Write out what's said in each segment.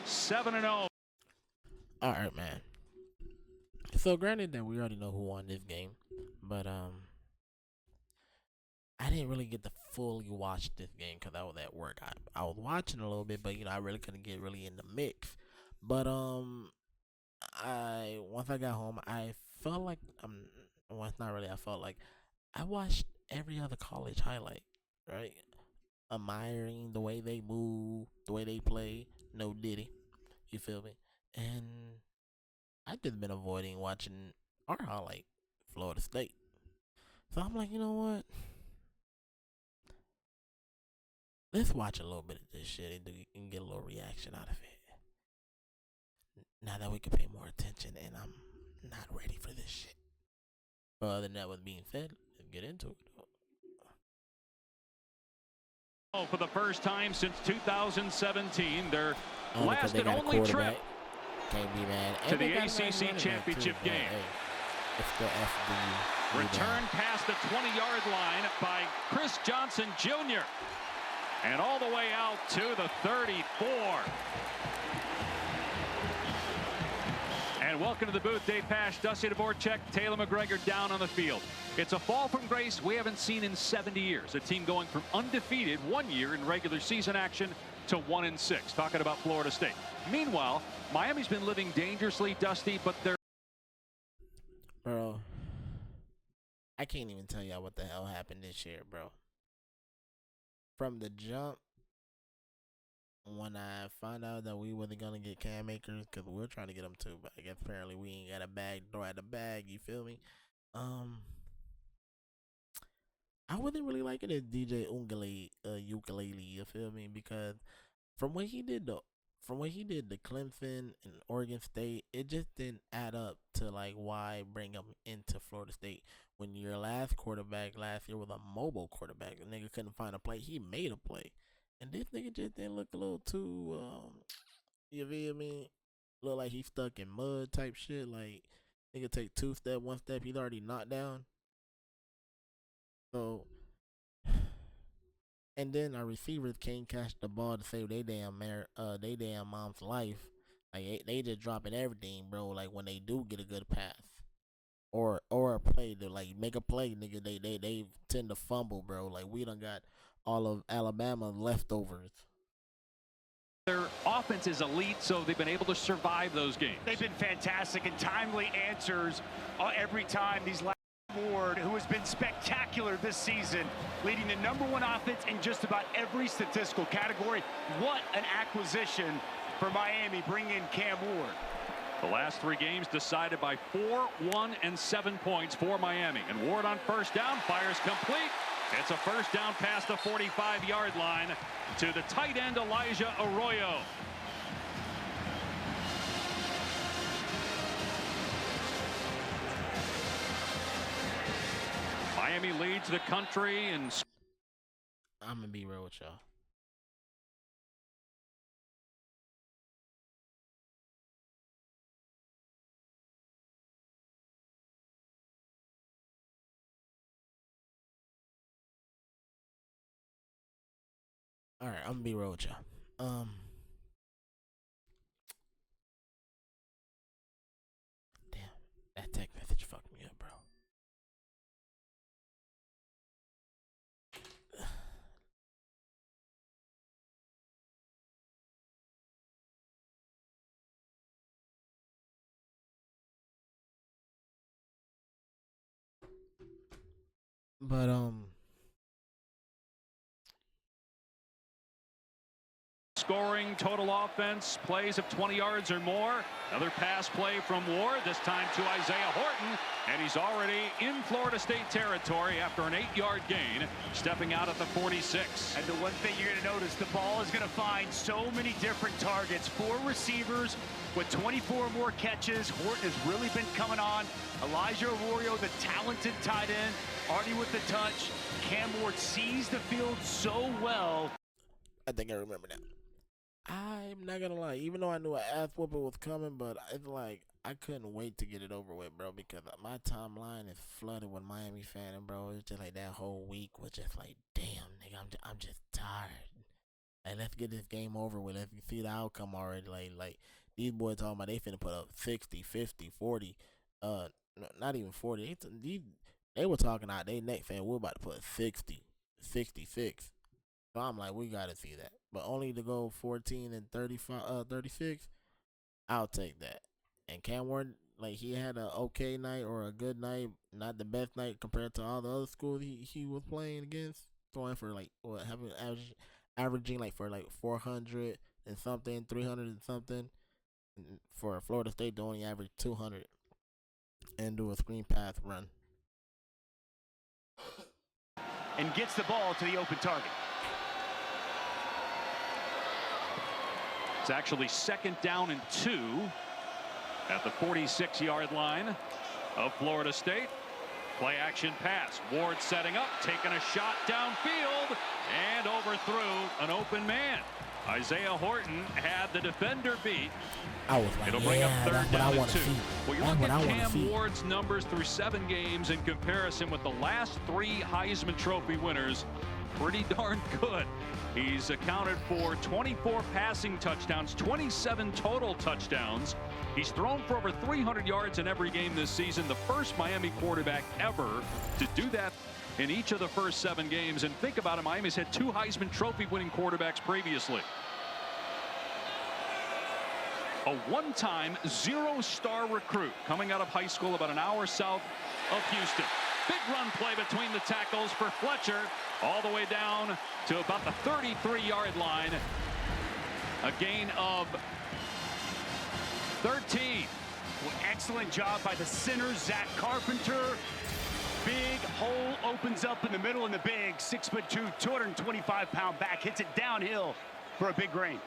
7-0. All right, man. So granted that we already know who won this game, but I didn't really get to fully watch this game because I was at work. I was watching a little bit, but I really couldn't get really in the mix. But I once I got home, I felt like well, it's not really. I felt like I watched every other college highlight, right? Admiring the way they move, the way they play. No Diddy, you feel me? And I just been avoiding watching our highlight, Florida State. So I'm like, you know what? Let's watch a little bit of this shit and get a little reaction out of it. Now that we can pay more attention, and I'm not ready for this shit. But other than that, with being said, let's get into it. For the first time since 2017, their Only last they and got a only trip quarterback. Can't be mad. to And the they got a nice ACC running back, championship too, game. Hey, it's the FD. Return past the 20-yard line by Chris Johnson Jr. And all the way out to the 34. And welcome to the booth, Dave Pasch, Dusty Dvorak, Taylor McGregor down on the field. It's a fall from grace we haven't seen in 70 years. A team going from undefeated 1 year in regular season action to 1-6. Talking about Florida State. Meanwhile, Miami's been living dangerously, Dusty, but they're... Bro, I can't even tell y'all what the hell happened this year, bro. From the jump, when I found out that we wasn't gonna get Cam Akers, because we were trying to get him too, but I guess apparently we ain't got a bag, throw out the bag, you feel me? I wasn't really liking this DJ ukulele, you feel me? Because from what he did to Clemson and Oregon State, it just didn't add up to like why bring him into Florida State when your last quarterback last year was a mobile quarterback. The nigga couldn't find a play. He made a play. And this nigga just didn't look a little too you feel me? Look like he stuck in mud type shit. Like nigga take two step, one step, he's already knocked down. So and then our receivers can't catch the ball to save they damn mom's life. Like they just dropping everything, bro. Like when they do get a good pass or a play to like make a play, nigga, they tend to fumble, bro. Like we done got all of Alabama leftovers. Their offense is elite, so they've been able to survive those games. They've been fantastic and timely answers every time. These last Ward, who has been spectacular this season, leading the #1 offense in just about every statistical category. What an acquisition for Miami, bringing in Cam Ward. The last 3 games decided by 4, 1, and 7 points for Miami. And Ward on first down, fires complete. It's a first down past the 45-yard line to the tight end Elijah Arroyo. Miami leads the country and I'm gonna be real with y'all. All right, I'm gonna be real with y'all. Damn, that text message fucked me up, bro. But scoring total offense, plays of 20 yards or more. Another pass play from Ward, this time to Isaiah Horton, and he's already in Florida State territory after an 8-yard gain, stepping out at the 46. And the one thing you're going to notice, the ball is going to find so many different targets. 4 receivers with 24 more catches. Horton has really been coming on. Elijah Arroyo, the talented tight end, already with the touch. Cam Ward sees the field so well. I think I remember now. I'm not gonna lie, even though I knew an ass whooping was coming, but it's like I couldn't wait to get it over with, bro, because my timeline is flooded with Miami fan, bro. It's just like that whole week was just like, damn, nigga, I'm just tired. Like, let's get this game over with. Let's see the outcome already. Like these boys talking about they finna put up 60, 50, 40. No, not even 40. They were talking out they neck saying we're about to put 60, 66. So I'm like, we gotta see that. But only to go 14 and 35, 36, I'll take that. And Cam Ward, like, he had an okay night or a good night, not the best night compared to all the other schools he was playing against. Throwing for like what, having averaging like for like 400 and something, 300 and something. For Florida State, they only average 200 and do a screen pass run. And gets the ball to the open target. It's actually 2nd down and 2 at the 46-yard line of Florida State. Play action pass. Ward setting up, taking a shot downfield, and overthrew an open man. Isaiah Horton had the defender beat. I was like, it'll bring up 3rd down and 2. See. Well, you look at Cam Ward's numbers through 7 games in comparison with the last 3 Heisman Trophy winners. Pretty darn good. He's accounted for 24 passing touchdowns, 27 total touchdowns. He's thrown for over 300 yards in every game this season, the first Miami quarterback ever to do that in each of the first 7 games. And think about it, Miami's had 2 Heisman Trophy winning quarterbacks previously. A one-time 0-star recruit coming out of high school about an hour south of Houston. Big run play between the tackles for Fletcher, all the way down to about the 33-yard line. A gain of 13. Well, excellent job by the center, Zach Carpenter. Big hole opens up in the middle, and the big 6'2", 225-pound back hits it downhill for a big gain.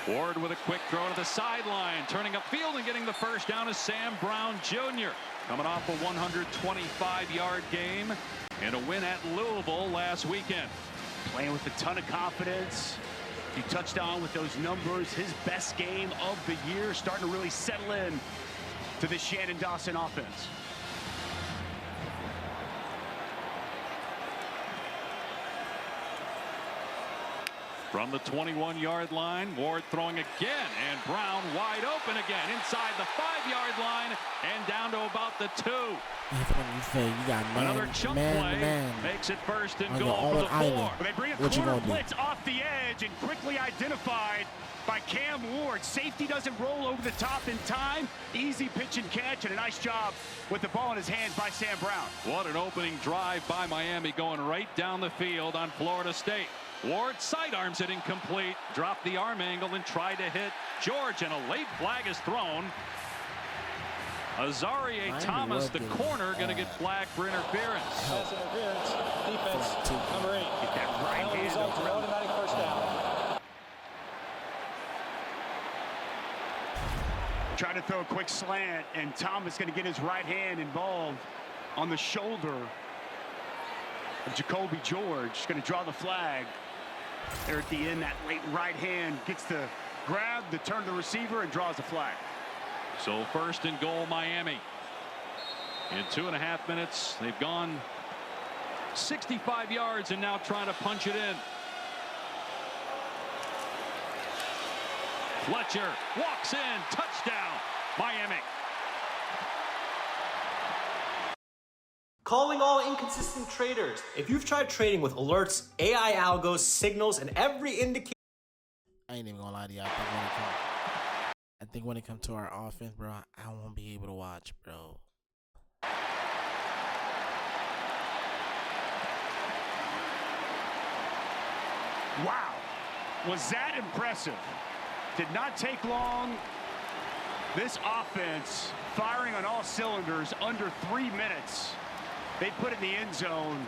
Ward with a quick throw to the sideline, turning upfield and getting the first down is Sam Brown Jr. Coming off a 125-yard game and a win at Louisville last weekend. Playing with a ton of confidence. He touched on with those numbers. His best game of the year, starting to really settle in to this Shannon Dawson offense. From the 21-yard line, Ward throwing again, and Brown wide open again inside the 5-yard line and down to about the 2. That's when you say you got another chunk play makes it 1st and goal for the 4. Well, they bring a corner blitz off the edge and quickly identified by Cam Ward. Safety doesn't roll over the top in time. Easy pitch and catch, and a nice job with the ball in his hands by Sam Brown. What an opening drive by Miami, going right down the field on Florida State. Ward sidearms it incomplete, dropped the arm angle and tried to hit George, and a late flag is thrown. Azarie Thomas, the corner, going to get flagged for interference. Pass interference, defense, number 8. Get that right hand. Results in automatic first down. Trying to throw a quick slant, and Thomas going to get his right hand involved on the shoulder of Jacoby George. Going to draw the flag. There at the end, that late right hand gets the grab, the turn to the receiver, and draws the flag. So 1st and goal, Miami. In 2.5 minutes, they've gone 65 yards and now trying to punch it in. Fletcher walks in, touchdown, Miami. Calling all inconsistent traders. If you've tried trading with alerts, AI algos, signals, and every indicator. I ain't even gonna lie to y'all. I think when it comes to our offense, bro, I won't be able to watch, bro. Wow. Was that impressive? Did not take long. This offense firing on all cylinders under 3 minutes. They put it in the end zone.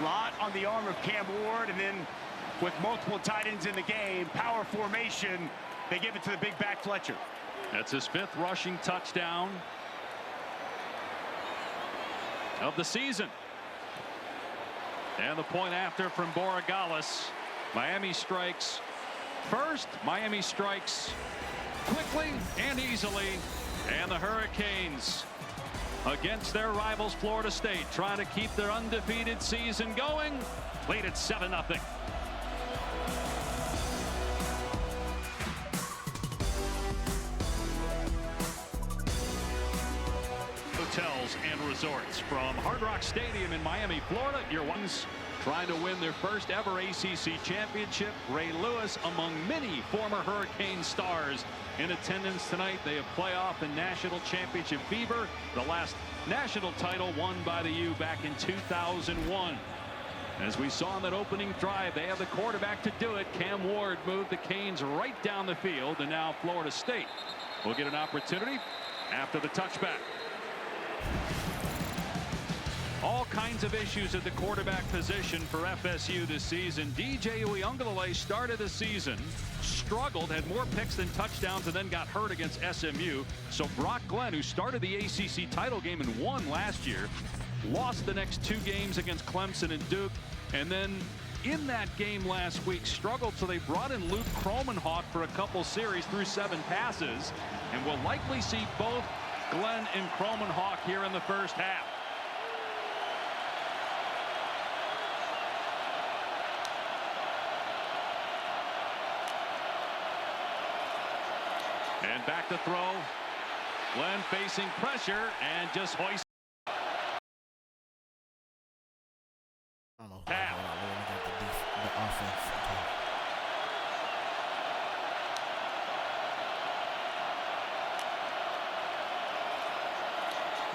Lot on the arm of Cam Ward, and then with multiple tight ends in the game, power formation, they give it to the big back Fletcher. That's his 5th rushing touchdown of the season. And the point after from Borregales. Miami strikes first. Miami strikes quickly and easily. And the Hurricanes against their rivals Florida State, trying to keep their undefeated season going. Lead at 7-0. Hotels and resorts from Hard Rock Stadium in Miami, Florida. Your ones trying to win their first ever ACC championship. Ray Lewis among many former Hurricane stars in attendance tonight. They have playoff and national championship fever. The last national title won by the U back in 2001. As we saw in that opening drive, they have the quarterback to do it. Cam Ward moved the Canes right down the field, and now Florida State will get an opportunity after the touchback. All kinds of issues at the quarterback position for FSU this season. DJ Uiagalelei started the season, struggled, had more picks than touchdowns, and then got hurt against SMU. So Brock Glenn, who started the ACC title game and won last year, lost the next 2 games against Clemson and Duke, and then in that game last week struggled. So they brought in Luke Kromenhoek for a couple series, threw 7 passes, and we'll likely see both Glenn and Kromenhoek here in the first half. And back to throw. Glenn facing pressure and just hoists. I don't know. The offense.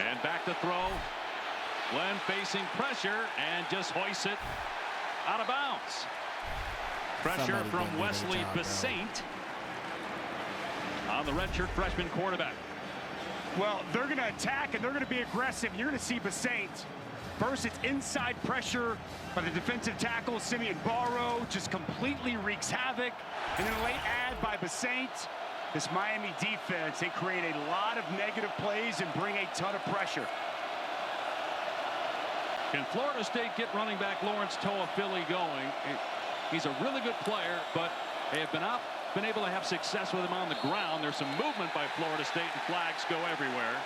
And back to throw. Glenn facing pressure and just hoists it out of bounds. Pressure from Wesley Basaint on the redshirt freshman quarterback. Well, they're going to attack and they're going to be aggressive. You're going to see Basaint. First, it's inside pressure by the defensive tackle, Simeon Barrow, just completely wreaks havoc. And then a late add by Basaint. This Miami defense, they create a lot of negative plays and bring a ton of pressure. Can Florida State get running back Lawrence Toafili going? He's a really good player, but they have been able to have success with him on the ground. There's some movement by Florida State, and flags go everywhere.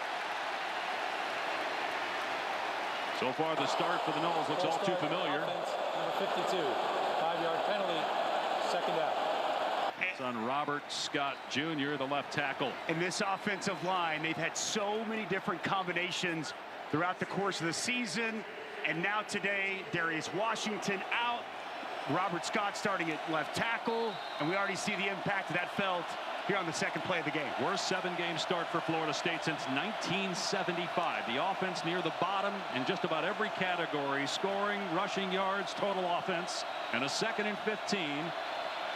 So far, the start for the Noles looks all too familiar. Offense, number 52, 5-yard penalty, second down. It's on Robert Scott Jr., the left tackle. In this offensive line, they've had so many different combinations throughout the course of the season. And now today, Darius Washington out. Robert Scott starting at left tackle, and we already see the impact that felt here on the second play of the game. Worst 7-game start for Florida State since 1975. The offense near the bottom in just about every category: scoring, rushing yards, total offense, and a 2nd and 15.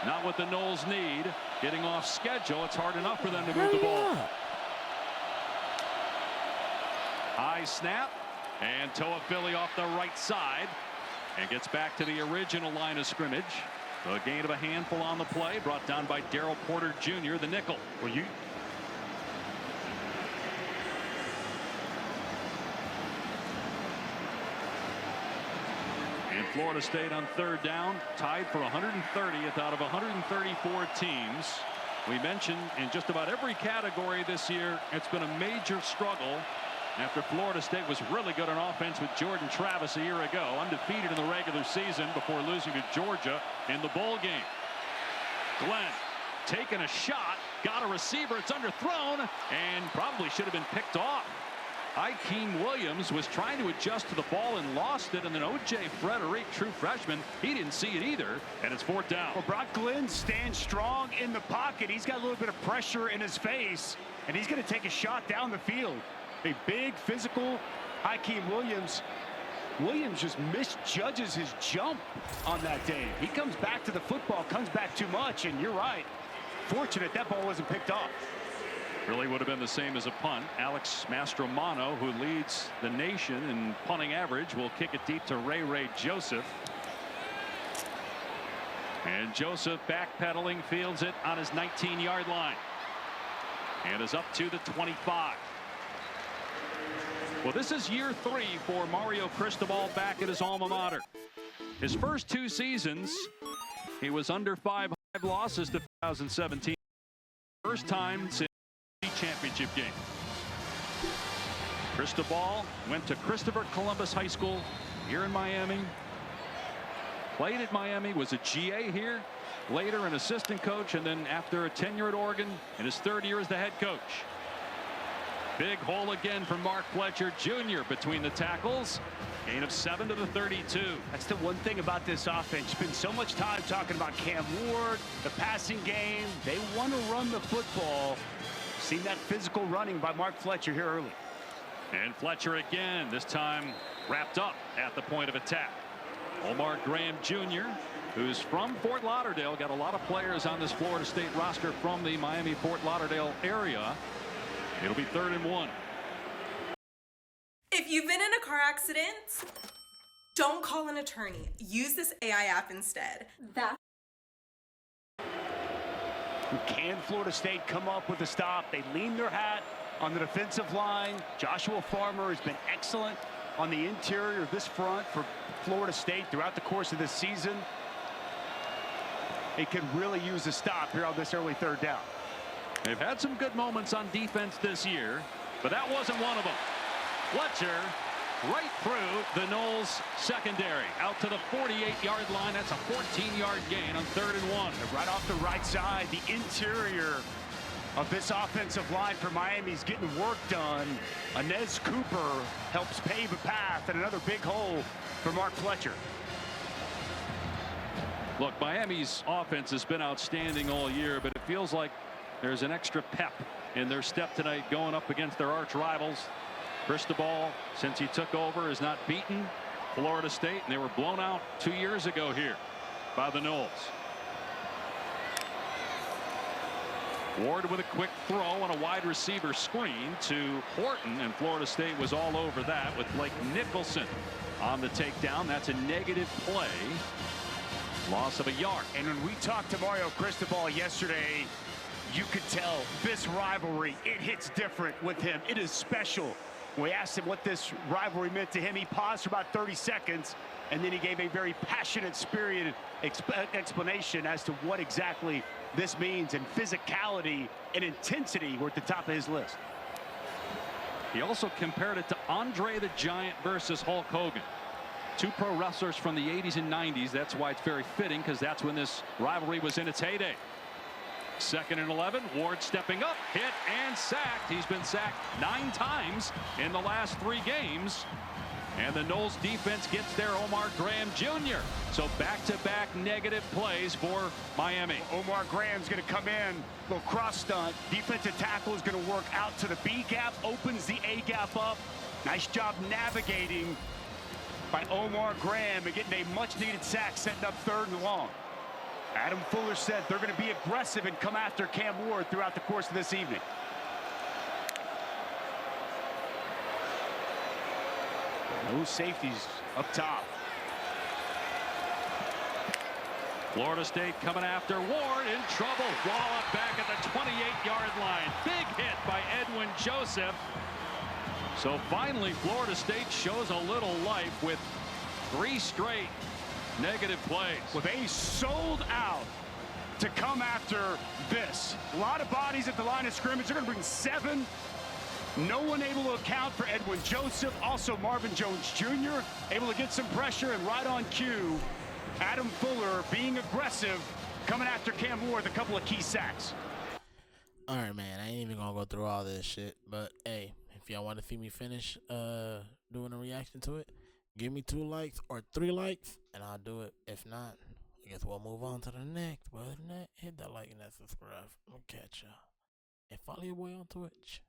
Not what the Noles need. Getting off schedule, it's hard enough for them to move the ball. High snap, and Toafili off the right side. And gets back to the original line of scrimmage. A gain of a handful on the play, brought down by Darryl Porter Jr., the nickel. Well, And Florida State on 3rd down, tied for 130th out of 134 teams. We mentioned in just about every category this year, it's been a major struggle after Florida State was really good on offense with Jordan Travis a year ago, undefeated in the regular season before losing to Georgia in the bowl game. Glenn taking a shot, got a receiver, it's underthrown, and probably should have been picked off. Ikeem Williams was trying to adjust to the ball and lost it, and then O.J. Frederick, true freshman, he didn't see it either, and it's 4th down. Well, Brock Glenn stands strong in the pocket. He's got a little bit of pressure in his face, and he's going to take a shot down the field. A big physical Ikeem Williams. Williams just misjudges his jump on that day. He comes back to the football, comes back too much, and you're right. Fortunate that ball wasn't picked off. Really would have been the same as a punt. Alex Mastromano, who leads the nation in punting average, will kick it deep to Ray Joseph. And Joseph backpedaling, fields it on his 19-yard line. And is up to the 25. Well, this is year 3 for Mario Cristobal back at his alma mater. His first 2 seasons, he was under 5 losses to 2017. First time since the championship game. Cristobal went to Christopher Columbus High School here in Miami. Played at Miami, was a GA here, later an assistant coach, and then after a tenure at Oregon in his third year as the head coach. Big hole again for Mark Fletcher Jr. between the tackles. Gain of 7 to the 32. That's the one thing about this offense. Spend so much time talking about Cam Ward, the passing game. They want to run the football. Seen that physical running by Mark Fletcher here early. And Fletcher again, this time wrapped up at the point of attack. Omar Graham Jr., who's from Fort Lauderdale, got a lot of players on this Florida State roster from the Miami-Fort Lauderdale area. It'll be 3rd and 1. If you've been in a car accident, don't call an attorney. Use this AI app instead. Can Florida State come up with a stop? They lean their hat on the defensive line. Joshua Farmer has been excellent on the interior of this front for Florida State throughout the course of this season. It could really use a stop here on this early 3rd down. They've had some good moments on defense this year, but that wasn't one of them. Fletcher right through the Noles secondary out to the 48-yard line. That's a 14-yard gain on 3rd and 1. And right off the right side, the interior of this offensive line for Miami is getting work done. Inez Cooper helps pave a path, and another big hole for Mark Fletcher. Look, Miami's offense has been outstanding all year, but it feels like there's an extra pep in their step tonight going up against their arch rivals. Cristobal, since he took over, has not beaten Florida State, and they were blown out 2 years ago here by the Noles. Ward with a quick throw on a wide receiver screen to Horton, and Florida State was all over that with Blake Nicholson on the takedown. That's a negative play. Loss of a yard. And when we talked to Mario Cristobal yesterday, you could tell this rivalry, it hits different with him. It is special. We asked him what this rivalry meant to him. He paused for about 30 seconds, and then he gave a very passionate, spirited explanation as to what exactly this means. And physicality and intensity were at the top of his list. He also compared it to Andre the Giant versus Hulk Hogan. 2 pro wrestlers from the 80s and 90s. That's why it's very fitting, because that's when this rivalry was in its heyday. 2nd and 11. Ward stepping up, hit and sacked. He's been sacked 9 times in the last 3 games. And the Noles defense gets their Omar Graham Jr. So back-to-back negative plays for Miami. Omar Graham's going to come in, little cross stunt. Defensive tackle is going to work out to the B gap, opens the A gap up. Nice job navigating by Omar Graham and getting a much-needed sack, setting up 3rd and long. Adam Fuller said they're going to be aggressive and come after Cam Ward throughout the course of this evening. No safeties up top. Florida State coming after Ward, in trouble. Wallop back at the 28-yard line. Big hit by Edwin Joseph. So finally, Florida State shows a little life with 3 straight negative plays. Well, they sold out to come after this. A lot of bodies at the line of scrimmage. They're going to bring 7. No one able to account for Edwin Joseph. Also Marvin Jones Jr. able to get some pressure, and right on cue, Adam Fuller being aggressive, coming after Cam Ward with a couple of key sacks. All right, man. I ain't even gonna go through all this shit, but hey, if y'all want to see me finish doing a reaction to it, give me 2 likes or 3 likes, and I'll do it. If not, I guess we'll move on to the next. But other than that, hit that like and that subscribe. I'll catch y'all. And follow your boy on Twitch.